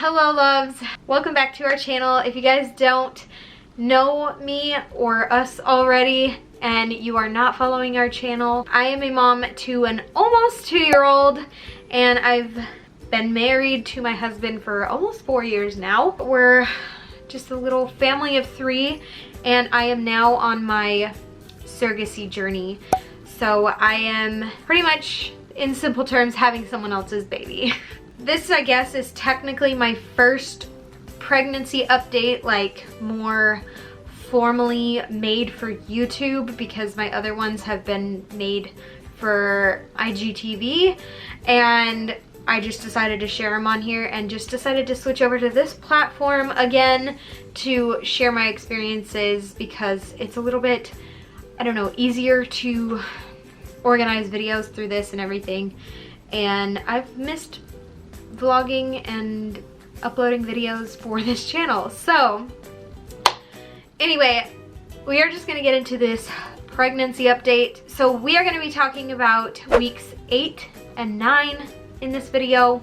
Hello loves, welcome back to our channel. If you guys don't know me or us already and you are not following our channel, I am a mom to an almost 2-year-old and I've been married to my husband for almost 4 years now. We're just a little family of 3 and I am now on my surrogacy journey. So I am pretty much, in simple terms, having someone else's baby. This, I guess, is technically my first pregnancy update, like more formally made for YouTube, because my other ones have been made for IGTV, and I just decided to share them on here and just decided to switch over to this platform again to share my experiences because it's a little bit, I don't know, easier to organize videos through this and everything. And I've missed vlogging and uploading videos for this channel. So anyway, we are just gonna get into this pregnancy update. So we are gonna be talking about weeks 8 and 9 in this video.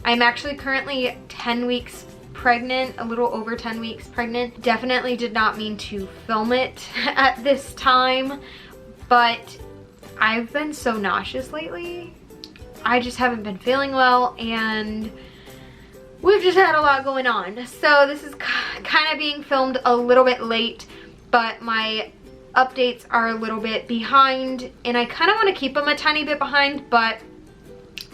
I'm actually currently 10 weeks pregnant, a little over 10 weeks pregnant. Definitely did not mean to film it at this time, but I've been so nauseous lately. I just haven't been feeling well and we've just had a lot going on. So this is kind of being filmed a little bit late, but my updates are a little bit behind and I kind of want to keep them a tiny bit behind, but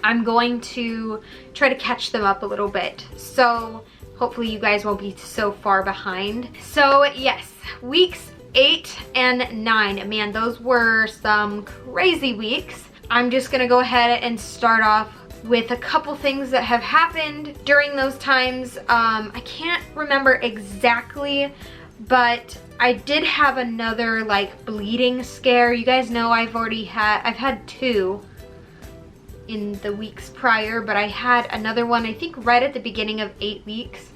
I'm going to try to catch them up a little bit. So hopefully you guys won't be so far behind. So yes, weeks 8 and 9, man, those were some crazy weeks. I'm just gonna go ahead and start off with a couple things that have happened during those times. I can't remember exactly, but I did have another like bleeding scare. You guys know I've had 2 in the weeks prior, but I had another one I think right at the beginning of 8 weeks,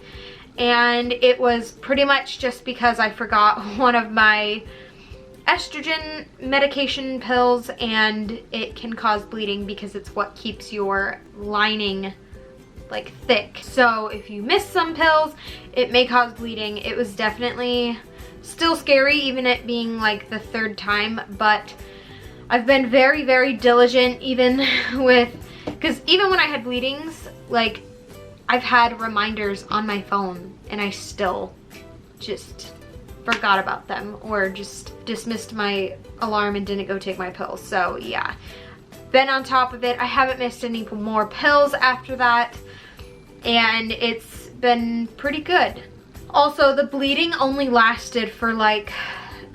and it was pretty much just because I forgot one of my estrogen medication pills, and it can cause bleeding because it's what keeps your lining like thick. So if you miss some pills, it may cause bleeding. It was definitely still scary, even it being like the 3rd time, but I've been very, very diligent even with, because even when I had bleedings, like I've had reminders on my phone and I still just forgot about them or just dismissed my alarm and didn't go take my pills. So yeah, been on top of it. I haven't missed any more pills after that and it's been pretty good. Also, the bleeding only lasted for like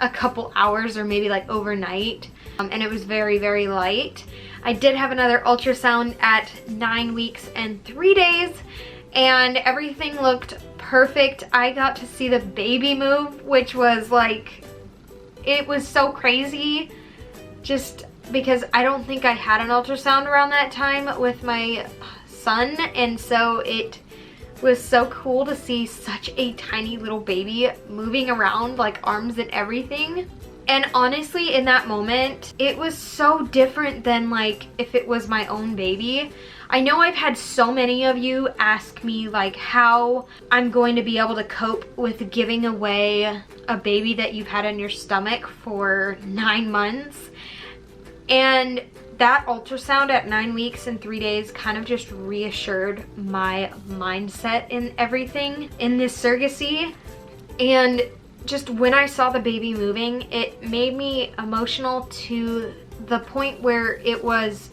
a couple hours or maybe like overnight, and it was very, very light. I did have another ultrasound at 9 weeks and 3 days and everything looked perfect. I got to see the baby move, which was like, it was so crazy just because I don't think I had an ultrasound around that time with my son, and so it was so cool to see such a tiny little baby moving around, like arms and everything. And honestly, in that moment, it was so different than like if it was my own baby. I know I've had so many of you ask me like how I'm going to be able to cope with giving away a baby that you've had in your stomach for 9 months. And that ultrasound at 9 weeks and 3 days kind of just reassured my mindset in everything in this surrogacy. And just when I saw the baby moving, it made me emotional to the point where it was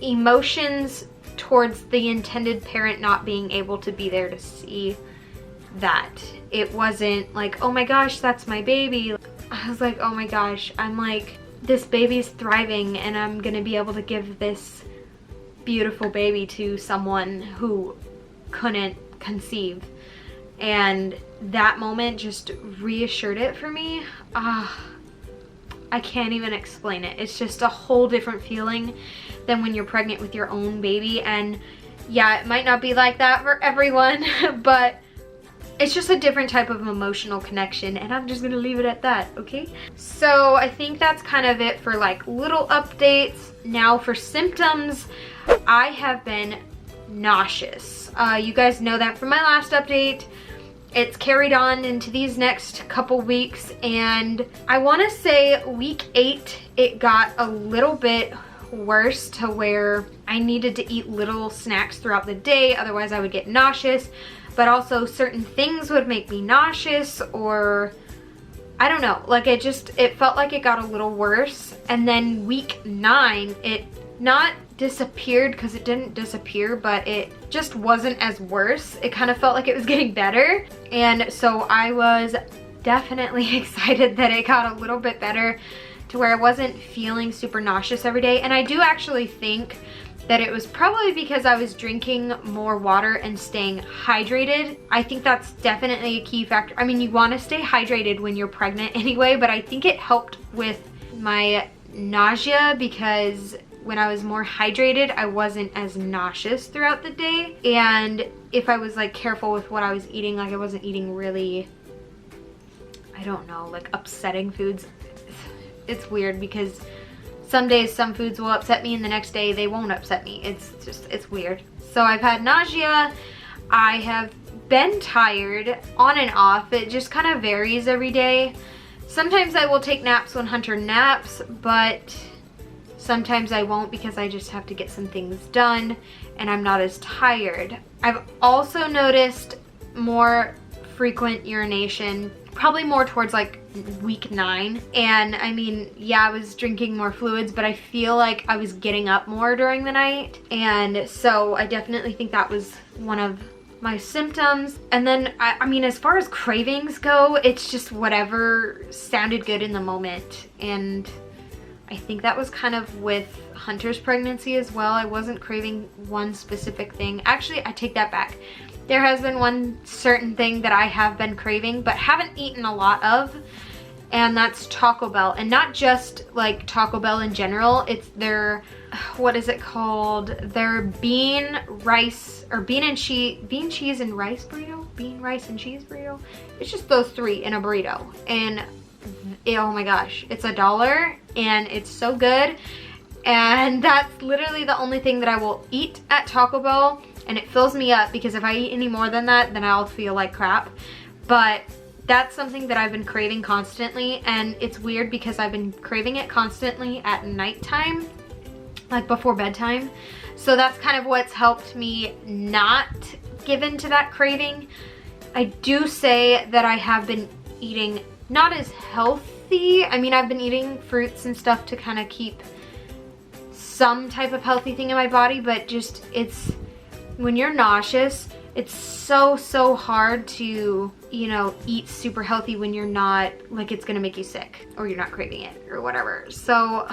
emotions towards the intended parent not being able to be there to see that. It wasn't like, oh my gosh, that's my baby. I was like, oh my gosh, I'm like, this baby's thriving and I'm gonna be able to give this beautiful baby to someone who couldn't conceive. And that moment just reassured it for me. I can't even explain it. It's just a whole different feeling than when you're pregnant with your own baby. And yeah, it might not be like that for everyone, but it's just a different type of emotional connection, and I'm just gonna leave it at that, okay? So I think that's kind of it for like little updates. Now for symptoms, I have been nauseous You guys know that from my last update. It's carried on into these next couple weeks, and I want to say week 8 it got a little bit worse to where I needed to eat little snacks throughout the day, otherwise I would get nauseous, but also certain things would make me nauseous, or I don't know, like it felt like it got a little worse. And then week 9 it not disappeared, because it didn't disappear, but it just wasn't as worse. It kind of felt like it was getting better, and so I was definitely excited that it got a little bit better to where I wasn't feeling super nauseous every day. And I do actually think that it was probably because I was drinking more water and staying hydrated. I think that's definitely a key factor. I mean, you want to stay hydrated when you're pregnant anyway, but I think it helped with my nausea, because when I was more hydrated, I wasn't as nauseous throughout the day. And if I was like careful with what I was eating, like I wasn't eating really, I don't know, like upsetting foods. It's weird because some days some foods will upset me and the next day they won't upset me. It's weird. So I've had nausea. I have been tired on and off. It just kind of varies every day. Sometimes I will take naps when Hunter naps, but sometimes I won't because I just have to get some things done and I'm not as tired. I've also noticed more frequent urination, probably more towards like week 9. And I mean, yeah, I was drinking more fluids, but I feel like I was getting up more during the night. And so I definitely think that was one of my symptoms. And then, I mean, as far as cravings go, it's just whatever sounded good in the moment. And I think that was kind of with Hunter's pregnancy as well. I wasn't craving one specific thing. Actually, I take that back. There has been one certain thing that I have been craving but haven't eaten a lot of, and that's Taco Bell. And not just like Taco Bell in general, it's their, what is it called? Their bean, rice, or bean, cheese and rice burrito? Bean, rice, and cheese burrito? It's just those 3 in a burrito. And oh my gosh, it's $1 and it's so good. And that's literally the only thing that I will eat at Taco Bell, and it fills me up, because if I eat any more than that, then I'll feel like crap. But that's something that I've been craving constantly, and it's weird because I've been craving it constantly at nighttime, like before bedtime. So that's kind of what's helped me not give in to that craving. I do say that I have been eating not as healthy. I mean, I've been eating fruits and stuff to kind of keep some type of healthy thing in my body, but just when you're nauseous, it's so hard to, you know, eat super healthy when you're not, like, it's gonna make you sick or you're not craving it or whatever. So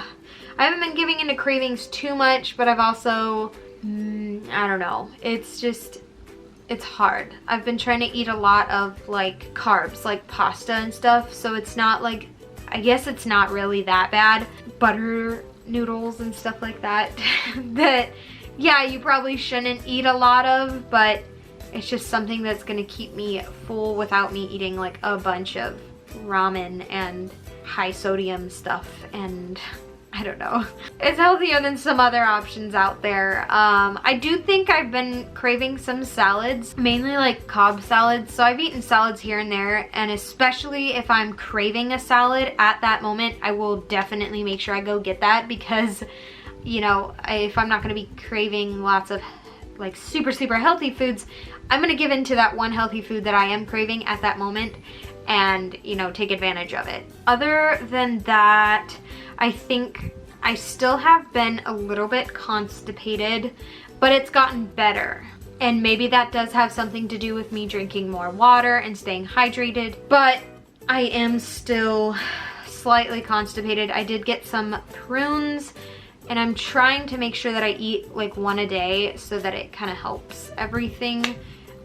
I haven't been giving into cravings too much, but I've also, I don't know, it's hard. I've been trying to eat a lot of like carbs, like pasta and stuff, so it's not like, I guess it's not really that bad. Butter noodles and stuff like that that, yeah, you probably shouldn't eat a lot of, but it's just something that's gonna keep me full without me eating like a bunch of ramen and high sodium stuff. And I don't know, it's healthier than some other options out there. I do think I've been craving some salads, mainly like Cobb salads. So I've eaten salads here and there, and especially if I'm craving a salad at that moment, I will definitely make sure I go get that, because, you know, if I'm not gonna be craving lots of like super healthy foods, I'm gonna give in to that one healthy food that I am craving at that moment and, you know, take advantage of it. Other than that, I think I still have been a little bit constipated, but it's gotten better. And maybe that does have something to do with me drinking more water and staying hydrated, but I am still slightly constipated. I did get some prunes, and I'm trying to make sure that I eat like 1 a day so that it kind of helps everything.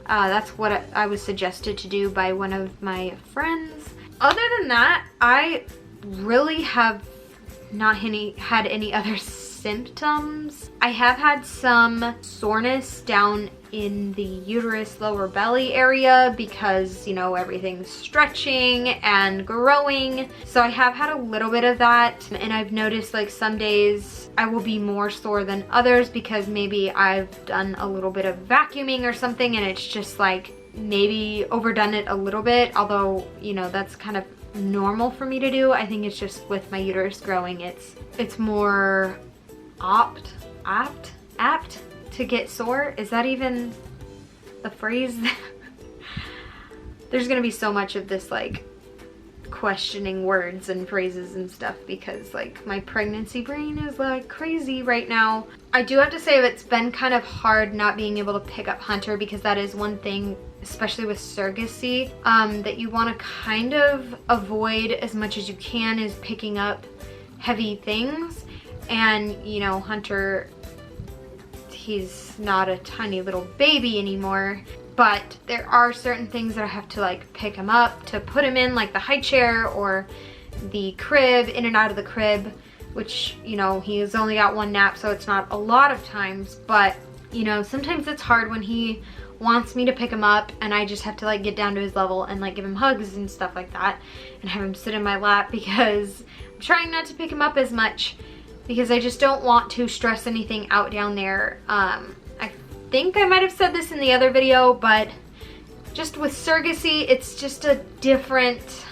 That's what I was suggested to do by one of my friends. Other than that, I really have not had any other symptoms. I have had some soreness down in the uterus lower belly area because, you know, everything's stretching and growing. So I have had a little bit of that, and I've noticed like some days I will be more sore than others because maybe I've done a little bit of vacuuming or something and it's just like maybe overdone it a little bit, although, you know, that's kind of normal for me to do. I think it's just with my uterus growing, it's more apt to get sore. Is that even the phrase? There's gonna be so much of this like questioning words and phrases and stuff because like my pregnancy brain is like crazy right now. I do have to say it's been kind of hard not being able to pick up Hunter because that is one thing, especially with surrogacy, that you want to kind of avoid as much as you can, is picking up heavy things. And you know, Hunter, he's not a tiny little baby anymore, but there are certain things that I have to like pick him up to put him in, like the high chair or the crib, in and out of the crib, which, you know, he's only got one nap, so it's not a lot of times, but you know, sometimes it's hard when he wants me to pick him up and I just have to like get down to his level and like give him hugs and stuff like that and have him sit in my lap because I'm trying not to pick him up as much because I just don't want to stress anything out down there. I think I might have said this in the other video, but just with surrogacy, it's just a different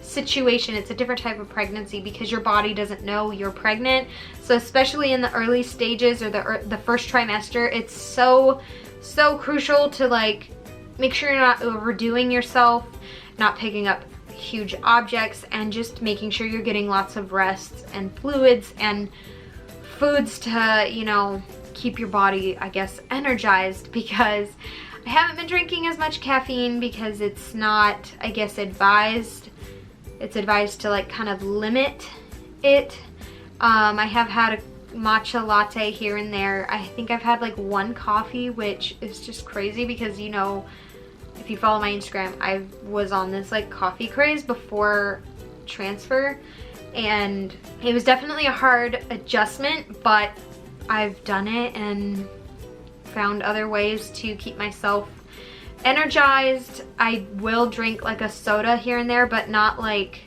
situation. It's a different type of pregnancy because your body doesn't know you're pregnant. So especially in the early stages or the first trimester, it's so crucial to like make sure you're not overdoing yourself, not picking up huge objects, and just making sure you're getting lots of rests and fluids and foods to, you know, keep your body, I guess, energized, because I haven't been drinking as much caffeine because it's not, I guess, advised. It's advised to like kind of limit it. I have had a matcha latte here and there. I think I've had like one coffee, which is just crazy because, you know, if you follow my Instagram, I was on this like coffee craze before transfer, and it was definitely a hard adjustment, but I've done it and found other ways to keep myself energized. I will drink like a soda here and there, but not like,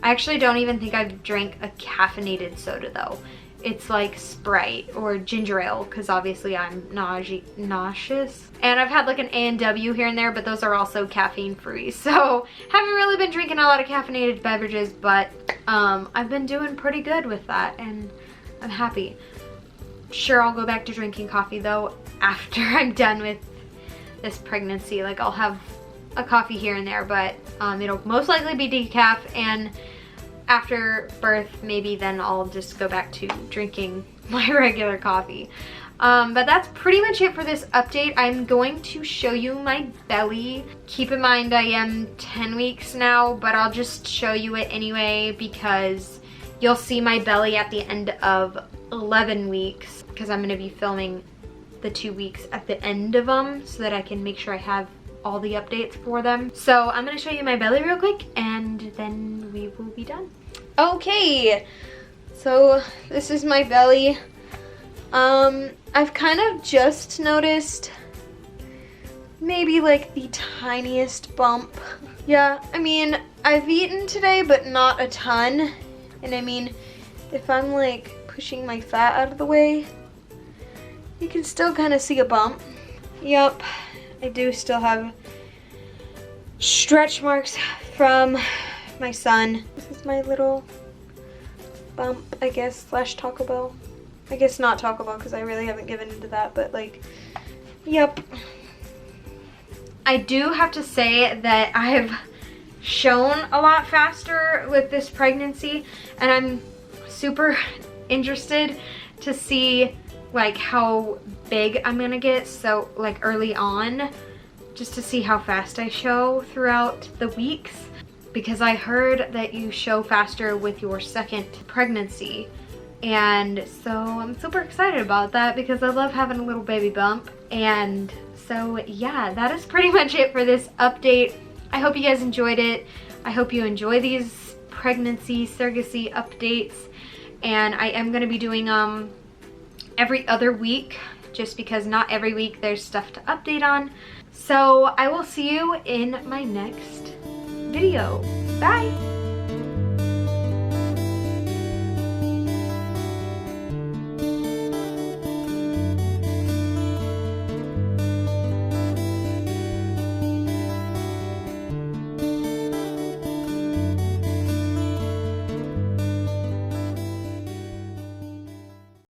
I actually don't even think I've drank a caffeinated soda though. It's like Sprite or ginger ale because obviously I'm nauseous. And I've had like an A&W here and there, but those are also caffeine free. So haven't really been drinking a lot of caffeinated beverages, but I've been doing pretty good with that and I'm happy. Sure, I'll go back to drinking coffee though after I'm done with this pregnancy. Like I'll have a coffee here and there, but it'll most likely be decaf, and after birth maybe then I'll just go back to drinking my regular coffee. But that's pretty much it for this update. I'm going to show you my belly. Keep in mind I am 10 weeks now, but I'll just show you it anyway because you'll see my belly at the end of 11 weeks because I'm going to be filming the 2 weeks at the end of them so that I can make sure I have all the updates for them. So I'm going to show you my belly real quick and then we will be done. Okay, so this is my belly. I've kind of just noticed maybe like the tiniest bump. Yeah, I mean, I've eaten today, but not a ton. And I mean, if I'm like pushing my fat out of the way, you can still kind of see a bump. Yep, I do still have stretch marks from my son. This is my little bump, I guess, slash Taco Bell. I guess not Taco Bell because I really haven't given into that, but like, yep. I do have to say that I've shown a lot faster with this pregnancy, and I'm super interested to see like how big I'm gonna get, so like early on, just to see how fast I show throughout the weeks, because I heard that you show faster with your second pregnancy. And so I'm super excited about that because I love having a little baby bump. And so yeah, that is pretty much it for this update. I hope you guys enjoyed it. I hope you enjoy these pregnancy surrogacy updates. and I am going to be doing them every other week, just because not every week there's stuff to update on. So I will see you in my next video. Bye!